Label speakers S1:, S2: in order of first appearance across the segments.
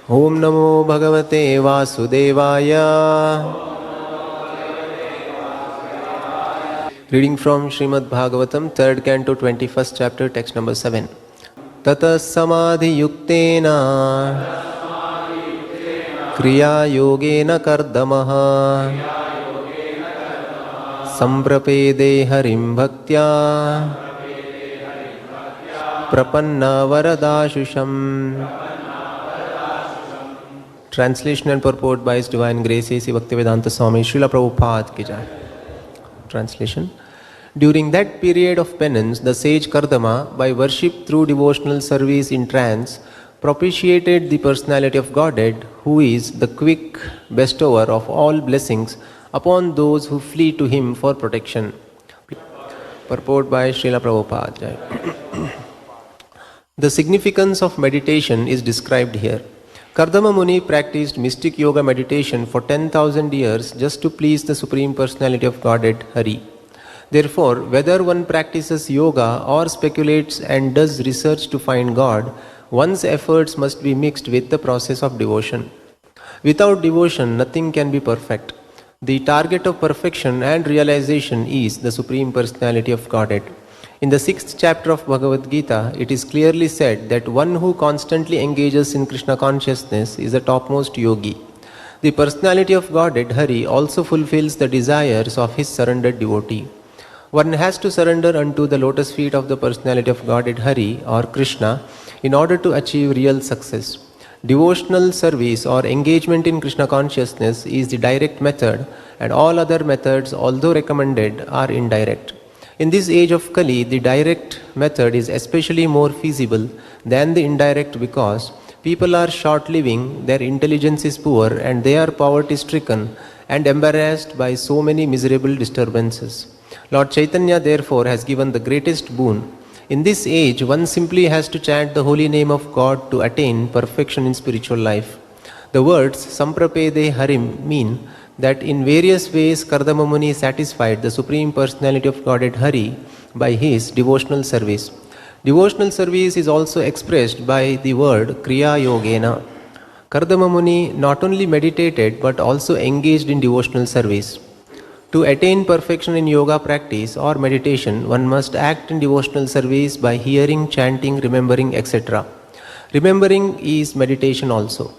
S1: Om Namo Bhagavate Vasudevaya. Reading from Srimad Bhagavatam, 3rd Canto, 21st chapter, text number 7. Tata Samadhi Yuktena Kriya Yogena Kardamaha Samprapede Harim Bhaktya Prapanna Varadashusham. Translation and purport by His Divine Grace A.C. Bhaktivedanta Swami, Srila Prabhupada ki jai. Translation. During that period of penance, the sage Kardama, by worship through devotional service in trance, propitiated the personality of Godhead, who is the quick bestower of all blessings upon those who flee to him for protection. Purport by Srila Prabhupada Jai. The significance of meditation is described here. Kardama Muni practiced mystic yoga meditation for 10,000 years just to please the Supreme Personality of Godhead, Hari. Therefore, whether one practices yoga or speculates and does research to find God, one's efforts must be mixed with the process of devotion. Without devotion, nothing can be perfect. The target of perfection and realization is the Supreme Personality of Godhead. In the 6th chapter of Bhagavad Gita, it is clearly said that one who constantly engages in Krishna consciousness is the topmost yogi. The personality of Godhead, Hari, also fulfills the desires of his surrendered devotee. One has to surrender unto the lotus feet of the personality of Godhead, Hari, or Krishna, in order to achieve real success. Devotional service or engagement in Krishna consciousness is the direct method, and all other methods, although recommended, are indirect. In this age of Kali, the direct method is especially more feasible than the indirect because people are short-living, their intelligence is poor, and they are poverty-stricken and embarrassed by so many miserable disturbances. Lord Chaitanya therefore has given the greatest boon. In this age, one simply has to chant the holy name of God to attain perfection in spiritual life. The words Samprapede Harim mean that in various ways Kardama Muni satisfied the Supreme Personality of Godhead Hari by his devotional service. Devotional service is also expressed by the word Kriya Yogena. Kardama Muni not only meditated but also engaged in devotional service. To attain perfection in yoga practice or meditation, one must act in devotional service by hearing, chanting, remembering, etc. Remembering is meditation also.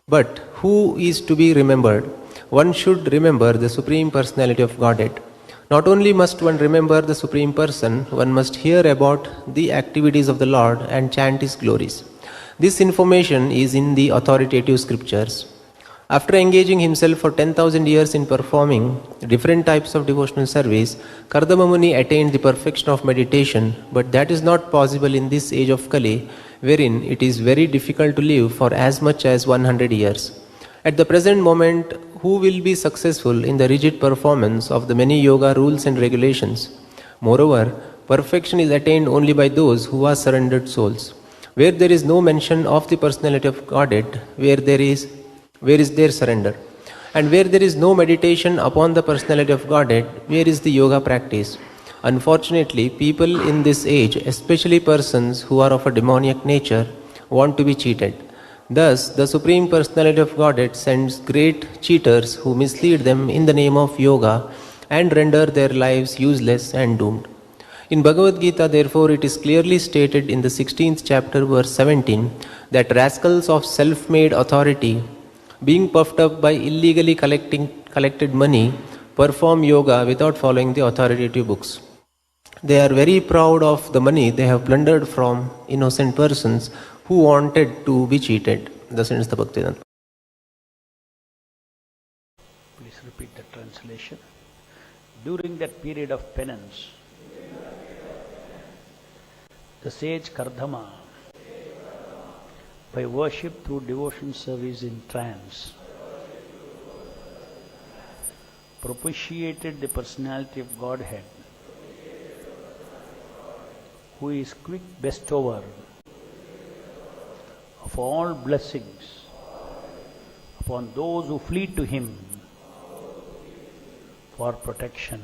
S1: But who is to be remembered? One should remember the Supreme Personality of Godhead. Not only must one remember the Supreme Person, one must hear about the activities of the Lord and chant His glories. This information is in the authoritative scriptures. After engaging himself for 10,000 years in performing different types of devotional service, Kardama Muni attained the perfection of meditation, but that is not possible in this age of Kali, wherein it is very difficult to live for as much as 100 years. At the present moment, who will be successful in the rigid performance of the many yoga rules and regulations? Moreover, perfection is attained only by those who are surrendered souls. Where there is no mention of the personality of Godhead, where is their surrender? And where there is no meditation upon the personality of Godhead, where is the yoga practice? Unfortunately, people in this age, especially persons who are of a demoniac nature, want to be cheated. Thus, the Supreme Personality of Godhead sends great cheaters who mislead them in the name of yoga and render their lives useless and doomed. In Bhagavad Gita, therefore, it is clearly stated in the 16th chapter, verse 17, that rascals of self-made authority, being puffed up by illegally collected money, perform yoga without following the authoritative books. They are very proud of the money they have plundered from innocent persons who wanted to be cheated. Thus ends the Bhaktivedanta.
S2: Please repeat the translation. During that period of penance, the sage Kardama, by worship through devotion service in trance, propitiated the personality of Godhead, who is quick bestower of all blessings upon those who flee to him for protection.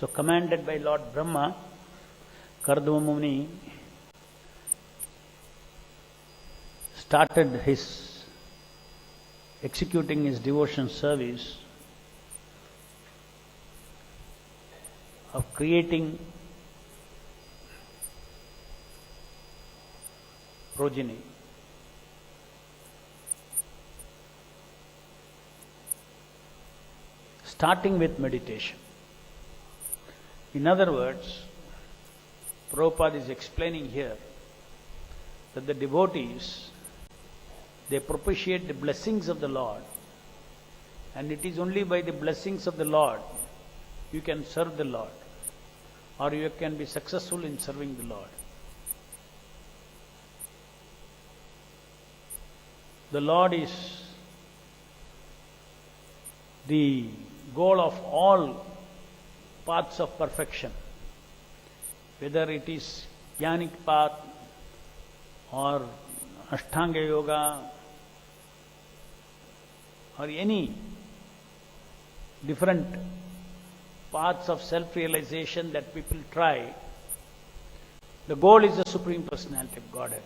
S2: So commanded by Lord Brahma, Kardama Muni started executing his devotion service of creating progeny. Starting with meditation. In other words, Prabhupada is explaining here that the devotees, they propitiate the blessings of the Lord, and it is only by the blessings of the Lord you can serve the Lord, or you can be successful in serving the Lord. The Lord is the goal of all paths of perfection, whether it is jnanic path or Ashtanga Yoga or any different paths of self-realization that people try. The goal is the Supreme Personality of Godhead.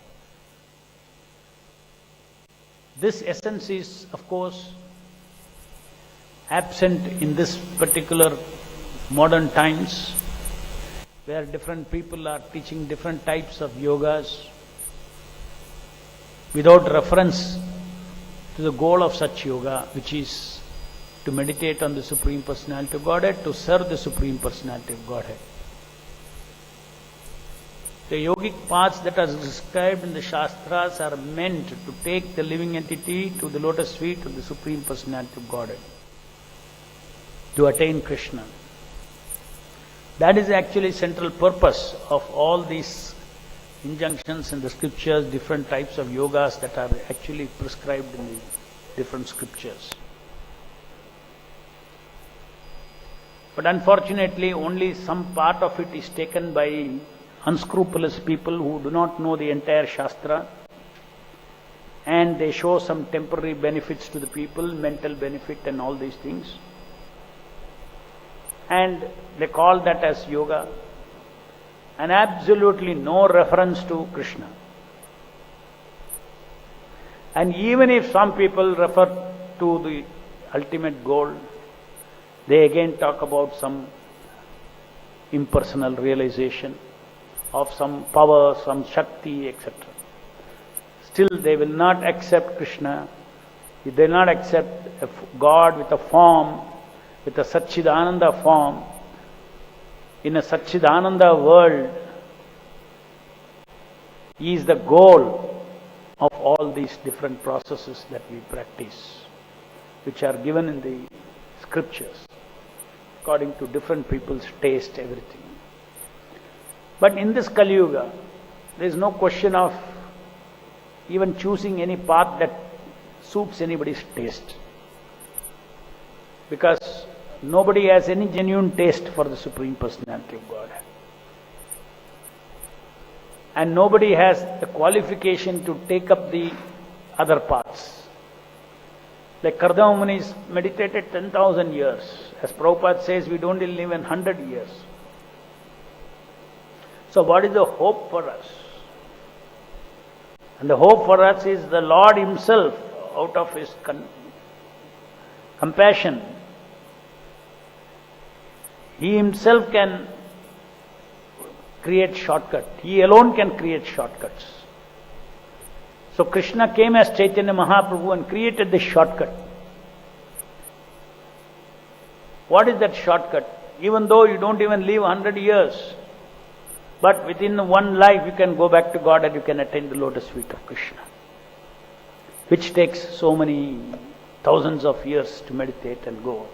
S2: This essence is, of course, absent in this particular modern times, where different people are teaching different types of yogas without reference to the goal of such yoga, which is to meditate on the Supreme Personality of Godhead, to serve the Supreme Personality of Godhead. The yogic paths that are described in the Shastras are meant to take the living entity to the lotus feet of the Supreme Personality of Godhead, to attain Krishna. That is actually central purpose of all these injunctions in the scriptures, different types of yogas that are actually prescribed in the different scriptures. But unfortunately, only some part of it is taken by unscrupulous people who do not know the entire Shastra, and they show some temporary benefits to the people, mental benefit and all these things, and they call that as yoga, and absolutely no reference to Krishna. And even if some people refer to the ultimate goal, they again talk about some impersonal realization of some power, some Shakti, etc. Still they will not accept Krishna, they will not accept God with a form, with a Satchidananda form, in a Satchidananda world. He is the goal of all these different processes that we practice, which are given in the scriptures, according to different people's taste, everything. But in this Kali Yuga, there is no question of even choosing any path that suits anybody's taste, because nobody has any genuine taste for the Supreme Personality of Godhead. And nobody has the qualification to take up the other paths. Like Kardama Muni meditated 10,000 years. As Prabhupada says, we don't live in 100 years. So what is the hope for us? And the hope for us is the Lord Himself, out of His compassion, He Himself can create shortcut. He alone can create shortcuts. So Krishna came as Chaitanya Mahaprabhu and created this shortcut. What is that shortcut? Even though you don't even live 100 years, but within one life you can go back to God and you can attain the lotus feet of Krishna, which takes so many thousands of years to meditate and go.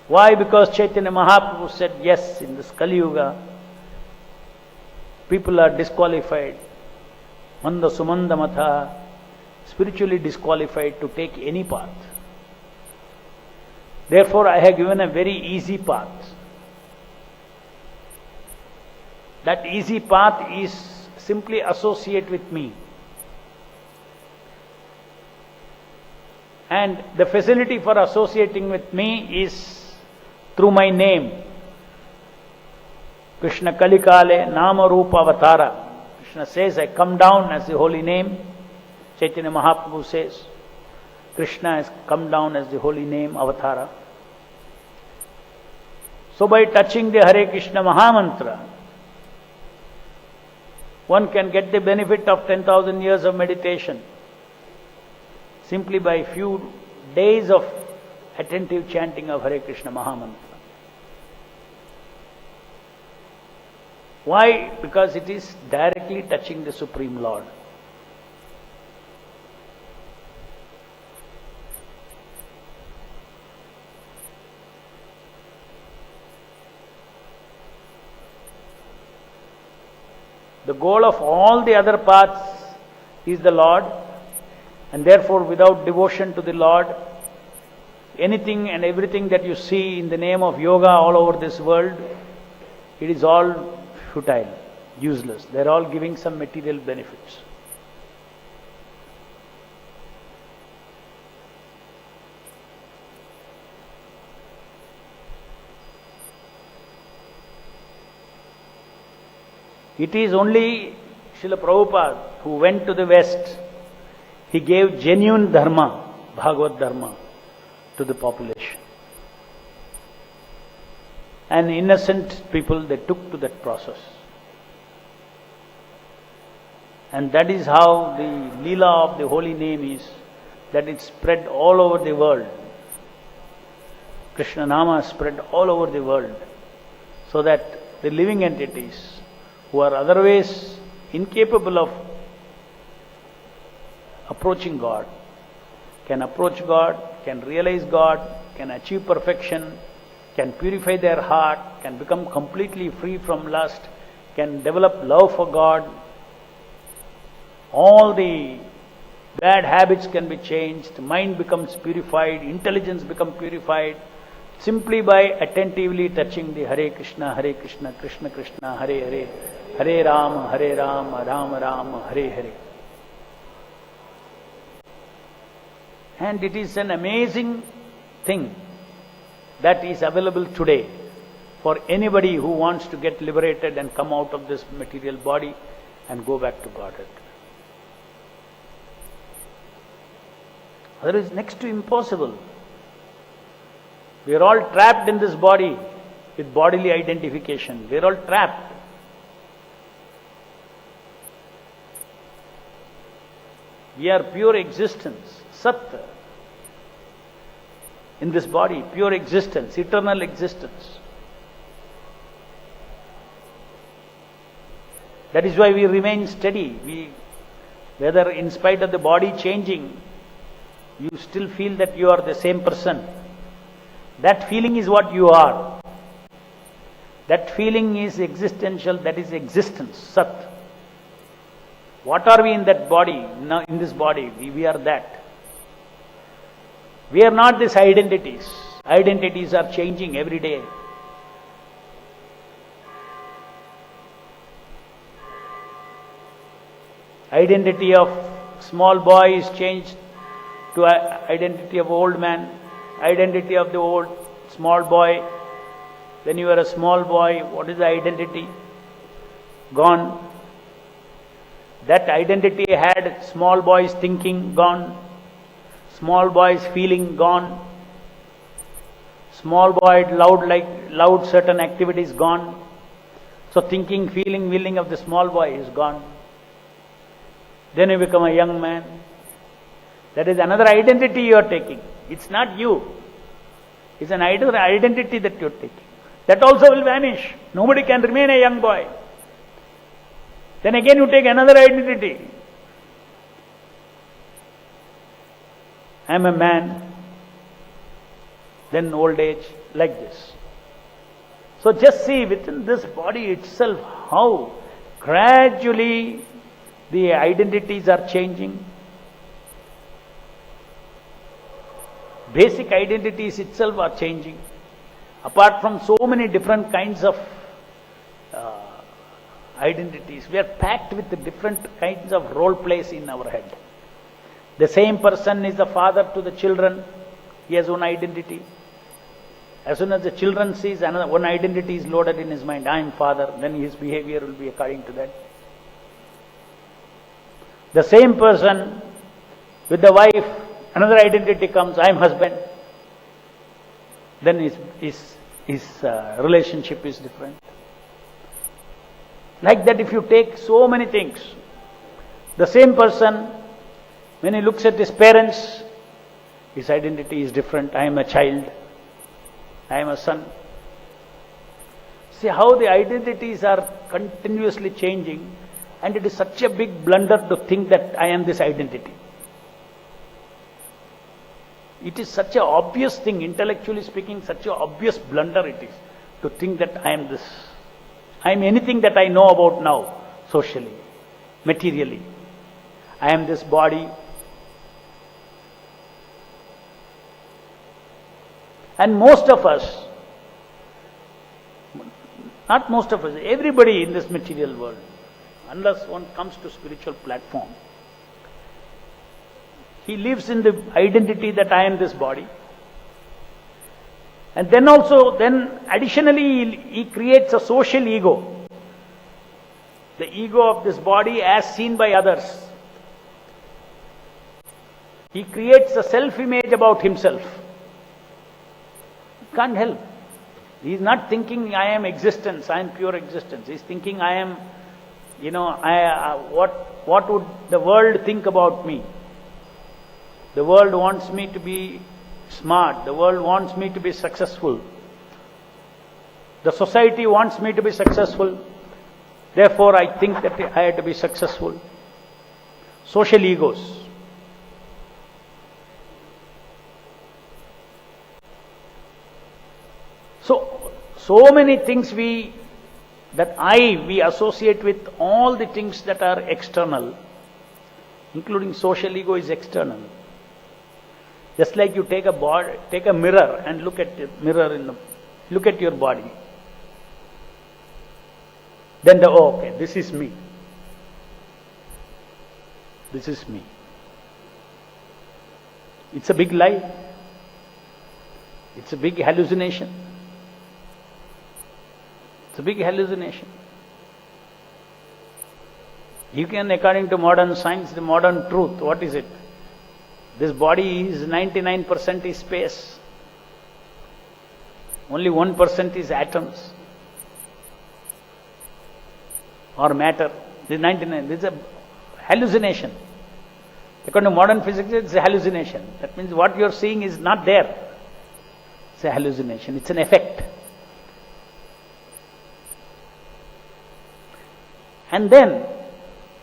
S2: Why? Because Chaitanya Mahaprabhu said, yes, in this Kali Yuga, people are disqualified, manda sumanda matha, spiritually disqualified to take any path. Therefore, I have given a very easy path. That easy path is simply associate with me. And the facility for associating with me is through my name. Krishna Kalikale Nama Rupa Avatara. Krishna says, I come down as the holy name. Chaitanya Mahaprabhu says, Krishna has come down as the holy name, Avatara. So by touching the Hare Krishna Mahamantra, one can get the benefit of 10,000 years of meditation simply by few days of attentive chanting of Hare Krishna Mahamantra. Why? Because it is directly touching the Supreme Lord. The goal of all the other paths is the Lord, and therefore without devotion to the Lord, anything and everything that you see in the name of yoga all over this world, it is all futile, useless. They are all giving some material benefits. It is only Srila Prabhupada who went to the West. He gave genuine dharma, Bhagavad dharma, to the population. And innocent people, they took to that process. And that is how the Leela of the holy name is, that it spread all over the world. Krishna Nama spread all over the world, so that the living entities who are otherwise incapable of approaching God, can approach God, can realize God, can achieve perfection, can purify their heart, can become completely free from lust, can develop love for God. All the bad habits can be changed, mind becomes purified, intelligence becomes purified, simply by attentively touching the Hare Krishna, Krishna Krishna, Hare Hare, Hare Rama, Rama Rama, Hare Hare. And it is an amazing thing that is available today for anybody who wants to get liberated and come out of this material body and go back to Godhead. Otherwise, next to impossible. We are all trapped in this body with bodily identification. We are all trapped. We are pure existence, Sat, in this body, pure existence, eternal existence. That is why we remain steady. Whether in spite of the body changing, you still feel that you are the same person. That feeling is what you are. That feeling is existential, that is existence, Sat. What are we in that body? Now, in this body, we are that. We are not these identities. Identities are changing every day. Identity of small boy is changed to identity of old man. Identity of the old small boy. When you are a small boy, what is the identity? Gone. That identity had small boy's thinking, gone. Small boy's feeling, gone. Small boy loved certain activities, gone. So thinking, feeling, willing of the small boy is gone. Then you become a young man. That is another identity you are taking. It's not you. It's an identity that you are taking. That also will vanish. Nobody can remain a young boy. Then again you take another identity. I am a man. Then old age, like this. So just see within this body itself how gradually the identities are changing. Basic identities itself are changing. Apart from so many different kinds of identities, we are packed with the different kinds of role plays in our head. The same person is the father to the children. He has one identity. As soon as the children sees another one identity is loaded in his mind, I am father, then his behavior will be according to that. The same person with the wife, another identity comes, I am husband. Then his relationship is different. Like that, if you take so many things, the same person, when he looks at his parents, his identity is different. I am a child. I am a son. See how the identities are continuously changing, and it is such a big blunder to think that I am this identity. It is such an obvious thing, intellectually speaking, such an obvious blunder it is to think that I am this. I am anything that I know about now, socially, materially. I am this body. And most of us, not most of us, everybody in this material world, unless one comes to spiritual platform, he lives in the identity that I am this body. And then additionally, he creates a social ego. The ego of this body as seen by others. He creates a self-image about himself. He can't help. He is not thinking I am existence, I am pure existence. He is thinking I am, what would the world think about me? The world wants me to be smart. The world wants me to be successful. The society wants me to be successful. Therefore, I think that I had to be successful. Social egos. So many things we associate with all the things that are external, including social ego is external. Just like you take a mirror and look at your body. Then okay, this is me. This is me. It's a big lie. It's a big hallucination. It's a big hallucination. You can, according to modern science, the modern truth, what is it? This body is 99% is space. Only 1% is atoms or matter. This 99, this is a hallucination. According to modern physics, it's a hallucination. That means what you're seeing is not there. It's a hallucination. It's an effect. And then,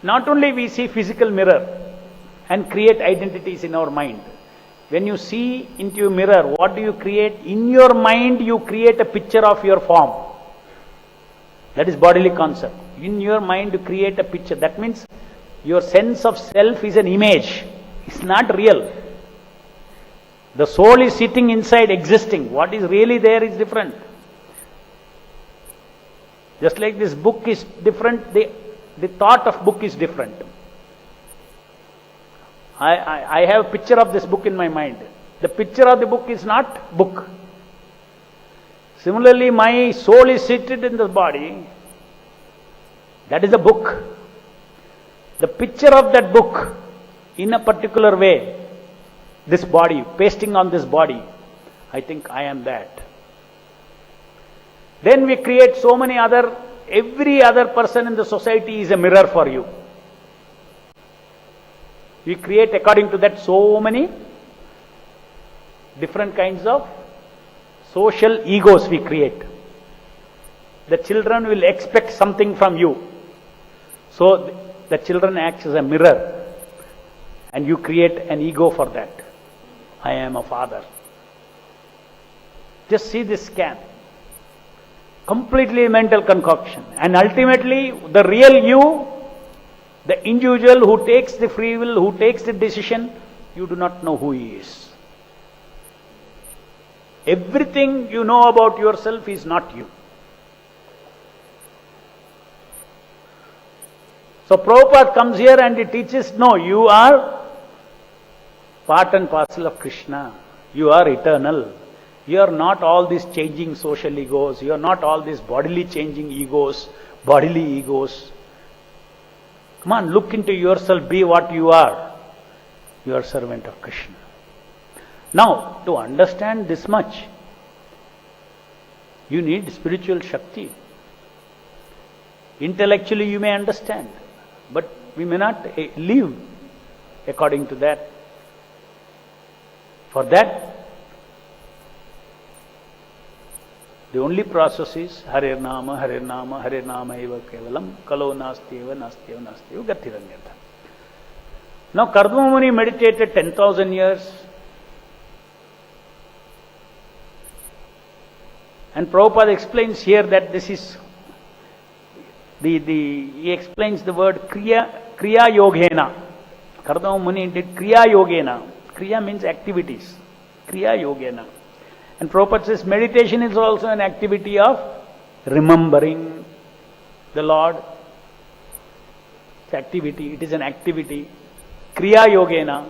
S2: not only we see physical mirror and create identities in our mind. When you see into a mirror, what do you create? In your mind, you create a picture of your form. That is bodily concept. In your mind, you create a picture. That means your sense of self is an image. It's not real. The soul is sitting inside, existing. What is really there is different. Just like this book is different, the thought of book is different. I have a picture of this book in my mind. The picture of the book is not book. Similarly, my soul is seated in the body. That is a book. The picture of that book in a particular way, this body, pasting on this body, I think I am that. Then we create so many every other person in the society is a mirror for you. We create according to that so many different kinds of social egos we create. The children will expect something from you. So the children acts as a mirror and you create an ego for that. I am a father. Just see this scan. Completely mental concoction. And ultimately the real you, the individual who takes the free will, who takes the decision, you do not know who he is. Everything you know about yourself is not you. So Prabhupada comes here and he teaches, no, you are part and parcel of Krishna. You are eternal. You are not all these changing social egos. You are not all these bodily changing egos, bodily egos. Come on, look into yourself, be what you are. You are servant of Krishna. Now, to understand this much, you need spiritual Shakti. Intellectually you may understand, but we may not live according to that. For that, the only process is Hare Nama, Hare Nama, Hare Nama eva kevalam, kalo nasti eva, nasti eva, nasti eva, gatiranyata. Now Kardama Muni meditated 10,000 years. And Prabhupada explains here that this is, he explains the word Kriya Yogena. Kardama Muni did Kriya Yogena. Kriya means activities. Kriya Yogena. And Prabhupada says meditation is also an activity of remembering the Lord. It's activity. It is an activity. Kriya Yogena.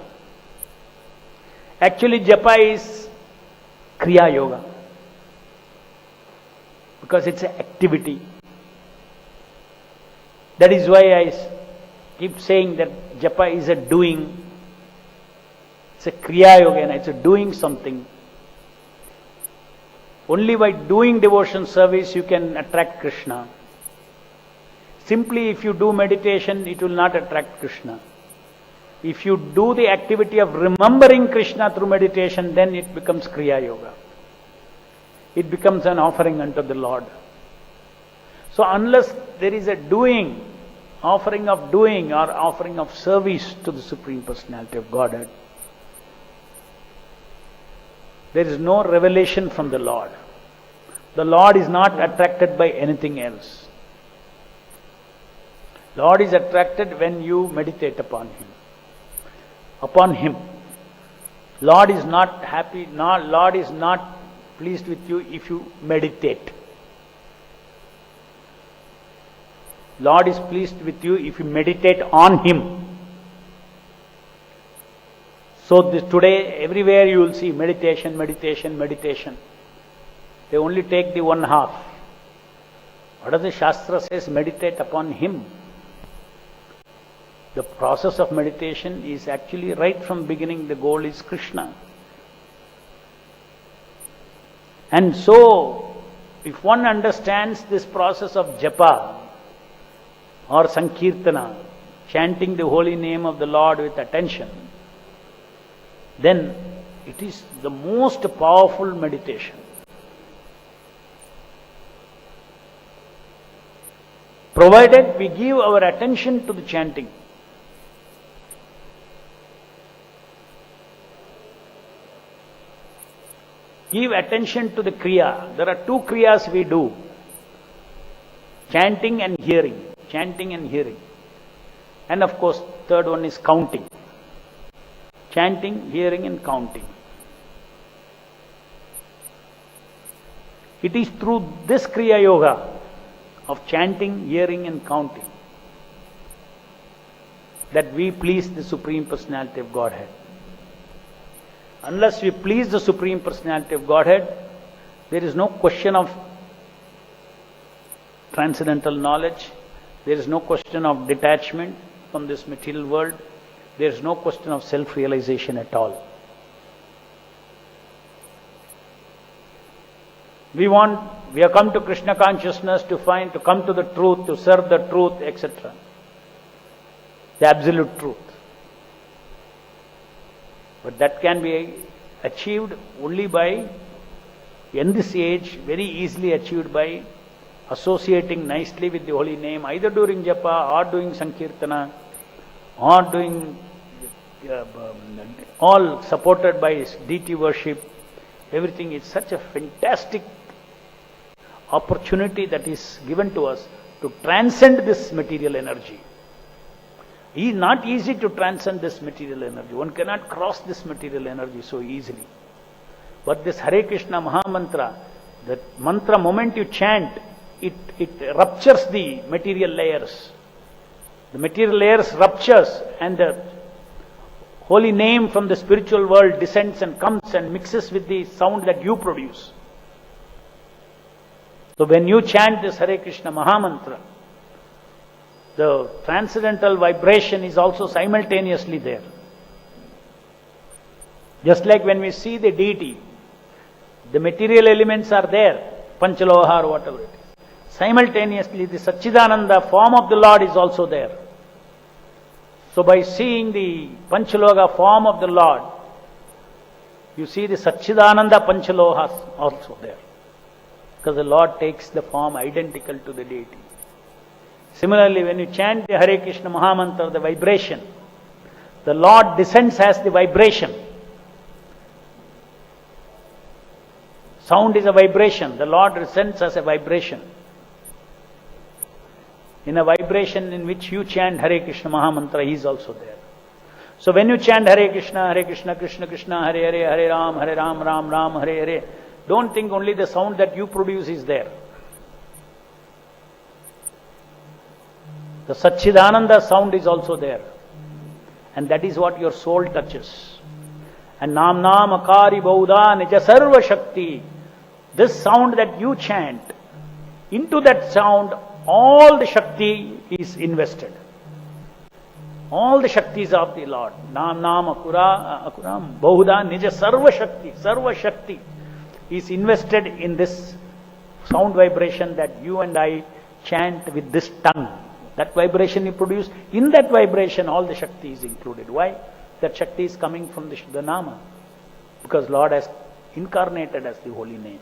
S2: Actually, Japa is Kriya Yoga. Because it's an activity. That is why I keep saying that Japa is a doing. It's a Kriya Yogena. It's a doing something. Only by doing devotion service you can attract Krishna. Simply if you do meditation, it will not attract Krishna. If you do the activity of remembering Krishna through meditation, then it becomes Kriya Yoga. It becomes an offering unto the Lord. So unless there is a doing, offering of doing or offering of service to the Supreme Personality of Godhead, there is no revelation from the Lord. The Lord is not attracted by anything else. Lord is attracted when you meditate upon Him. Upon Him. Lord is not happy, Lord is not pleased with you if you meditate. Lord is pleased with you if you meditate on Him. So today, everywhere you will see meditation, meditation, meditation. They only take the one half. What does the Shastra says? Meditate upon Him. The process of meditation is actually right from beginning, the goal is Krishna. And so, if one understands this process of japa or sankirtana, chanting the holy name of the Lord with attention, then it is the most powerful meditation. Provided we give our attention to the chanting. Give attention to the Kriya. There are two Kriyas we do. Chanting and hearing. Chanting and hearing. And of course, third one is counting. Chanting, hearing and counting. It is through this Kriya Yoga of chanting, hearing and counting that we please the Supreme Personality of Godhead. Unless we please the Supreme Personality of Godhead, there is no question of transcendental knowledge, there is no question of detachment from this material world, there is no question of self-realization at all. We have come to Krishna consciousness to come to the truth, to serve the truth, etc. The absolute truth. But that can be achieved only by, in this age, very easily achieved by associating nicely with the holy name, either during japa or doing sankirtana or doing all supported by deity worship. Everything is such a fantastic opportunity that is given to us to transcend this material energy. It is not easy to transcend this material energy. One cannot cross this material energy so easily. But this Hare Krishna Maha Mantra, that mantra, moment you chant, it ruptures the material layers. The material layers ruptures and the holy name from the spiritual world descends and comes and mixes with the sound that you produce. So when you chant this Hare Krishna Mahamantra, the transcendental vibration is also simultaneously there. Just like when we see the deity, the material elements are there, Panchaloha or whatever it is. Simultaneously, the Satchidananda form of the Lord is also there. So by seeing the Panchaloha form of the Lord, you see the Satchidananda Panchalohas also there. Because the Lord takes the form identical to the deity. Similarly, when you chant the Hare Krishna Mahamantra, the vibration, the Lord descends as the vibration. Sound is a vibration. The Lord descends as a vibration. In a vibration in which you chant Hare Krishna Mahamantra, He is also there. So when you chant Hare Krishna, Krishna Krishna, Hare Hare, Hare Ram, Ram Ram, Hare Hare, don't think only the sound that you produce is there. The Satchidananda sound is also there. And that is what your soul touches. And Nam Nam Akari Bauda Nija Sarva Shakti. This sound that you chant, into that sound, all the Shakti is invested. All the Shaktis of the Lord. Nam Nam Akuram Bauda Nija Sarva Shakti is invested in this sound vibration that you and I chant with this tongue. That vibration you produce, in that vibration all the Shakti is included. Why? That Shakti is coming from the Nama. Because Lord has incarnated as the holy name.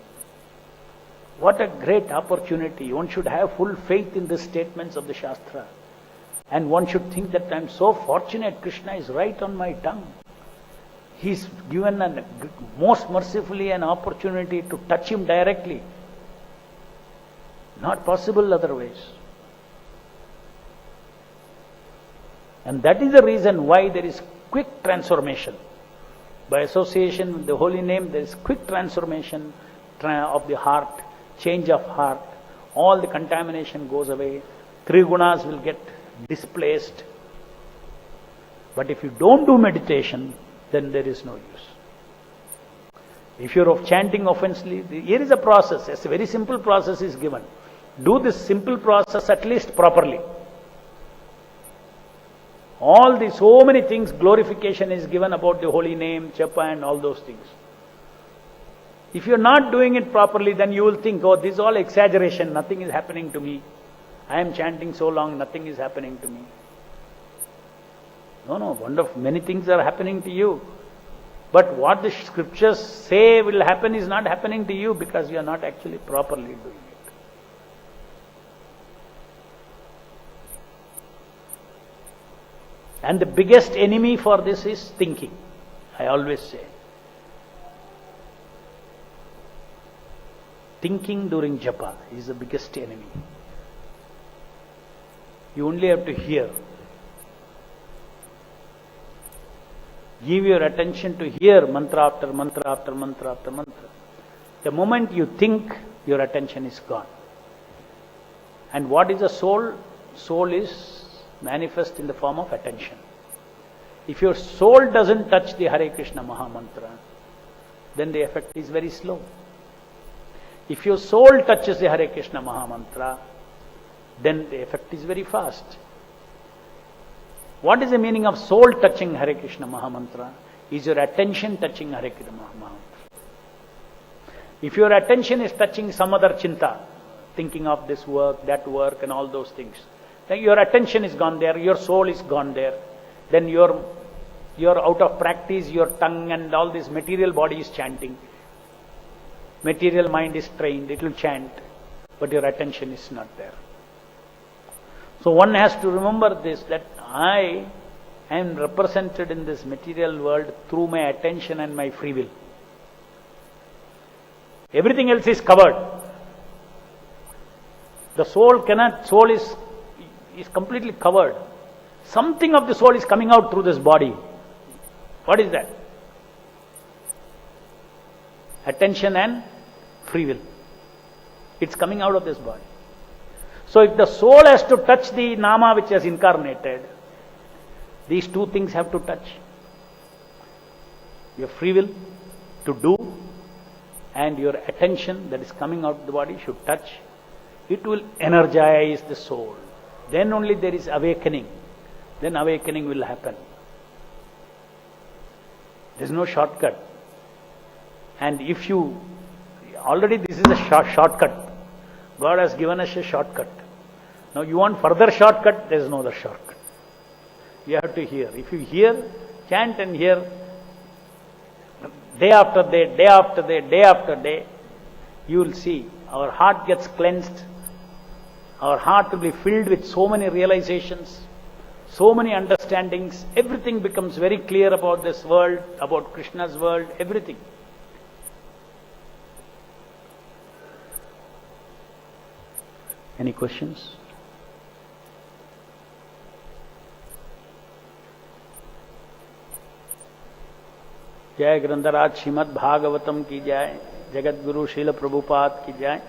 S2: What a great opportunity. One should have full faith in the statements of the Shastra. And one should think that I am so fortunate, Krishna is right on my tongue. He's given most mercifully an opportunity to touch Him directly. Not possible otherwise. And that is the reason why there is quick transformation. By association with the holy name, there is quick transformation of the heart, change of heart. All the contamination goes away. Three gunas will get displaced. But if you don't do meditation, then there is no use. If you are chanting offensively, here is a process. A very simple process is given. Do this simple process at least properly. So many things, glorification is given about the holy name, japa and all those things. If you are not doing it properly, then you will think, oh, this is all exaggeration, nothing is happening to me. I am chanting so long, nothing is happening to me. No, wonderful, many things are happening to you. But what the scriptures say will happen is not happening to you because you are not actually properly doing it. And the biggest enemy for this is thinking, I always say. Thinking during japa is the biggest enemy. You only have to hear. Give your attention to hear mantra after mantra after mantra after mantra. The moment you think, your attention is gone. And what is a soul? Soul is manifest in the form of attention. If your soul doesn't touch the Hare Krishna Mahamantra, then the effect is very slow. If your soul touches the Hare Krishna Mahamantra, then the effect is very fast. What is the meaning of soul touching Hare Krishna Mahamantra? Is your attention touching Hare Krishna Mahamantra. If your attention is touching some other chinta, thinking of this work, that work and all those things, then your attention is gone there, your soul is gone there. Then you're out of practice, your tongue and all this material body is chanting. Material mind is trained, it will chant, but your attention is not there. So one has to remember this, that I am represented in this material world through my attention and my free will. Everything else is covered. The soul is completely covered. Something of the soul is coming out through this body. What is that? Attention and free will. It's coming out of this body. So if the soul has to touch the Nama which has incarnated, these two things have to touch. your free will to do, and your attention that is coming out of the body should touch. It will energize the soul. Then only there is awakening. Then awakening will happen. There is no shortcut. And if you, already this is a shortcut. God has given us a shortcut. Now you want further shortcut, there is no other shortcut. You have to hear. If you hear, chant and hear, day after day, day after day, day after day, you will see our heart gets cleansed. Our heart will be filled with so many realizations, so many understandings. Everything becomes very clear about this world, about Krishna's world, everything. Any questions? जय ग्रंथराज श्रीमद् भागवतम की जय, जगत गुरु श्रील प्रभुपाद की जय।